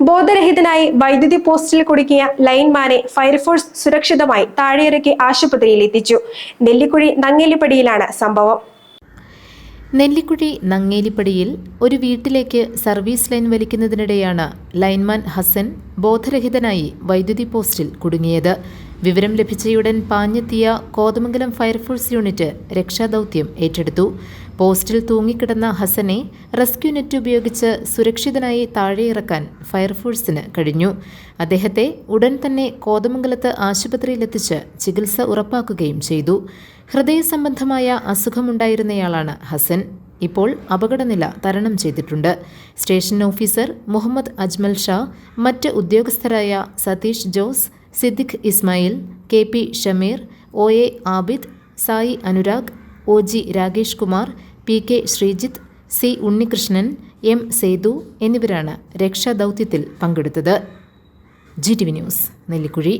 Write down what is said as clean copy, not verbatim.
ബോധരഹിതനായി വൈദ്യുതി പോസ്റ്റിൽ കുടുക്കിയ ലൈൻമാനെ ഫയർഫോഴ്സ് സുരക്ഷിതമായി താഴെയിറക്കി ആശുപത്രിയിൽ എത്തിച്ചു. നെല്ലിക്കുഴി നങ്ങേലിപ്പടിയിലാണ് സംഭവം. നെല്ലിക്കുഴി നങ്ങേലിപ്പടിയിൽ ഒരു വീട്ടിലേക്ക് സർവീസ് ലൈൻ വലിക്കുന്നതിനിടെയാണ് ലൈൻമാൻ ഹസൻ ബോധരഹിതനായി വൈദ്യുതി പോസ്റ്റിൽ കുടുങ്ങിയത്. വിവരം ലഭിച്ചയുടൻ പാഞ്ഞെത്തിയ കോതമംഗലം ഫയർഫോഴ്സ് യൂണിറ്റ് രക്ഷാദൗത്യം ഏറ്റെടുത്തു. പോസ്റ്റിൽ തൂങ്ങിക്കിടന്ന ഹസനെ റെസ്ക്യൂ നെറ്റ് ഉപയോഗിച്ച് സുരക്ഷിതനായി താഴെയിറക്കാൻ ഫയർഫോഴ്സിന് കഴിഞ്ഞു. അദ്ദേഹത്തെ ഉടൻ തന്നെ കോതമംഗലത്ത് ആശുപത്രിയിലെത്തിച്ച് ചികിത്സ ഉറപ്പാക്കുകയും ചെയ്തു. ഹൃദയ സംബന്ധമായ അസുഖമുണ്ടായിരുന്നയാളാണ് ഹസൻ. ഇപ്പോൾ അപകടനില തരണം ചെയ്തിട്ടുണ്ട്. സ്റ്റേഷൻ ഓഫീസർ മുഹമ്മദ് അജ്മൽ ഷാ, മറ്റ് ഉദ്യോഗസ്ഥരായ Satheesh Jose, Siddique Ismail, KP Shameer, OA Abid, Sai Anurag, OG Rakesh Kumar, PK Sreejith, C Unnikrishnan, M Sethu എന്നിവരാണ് രക്ഷാദൗത്യത്തിൽ പങ്കെടുത്തത്. GTV news, Nellikuzhi.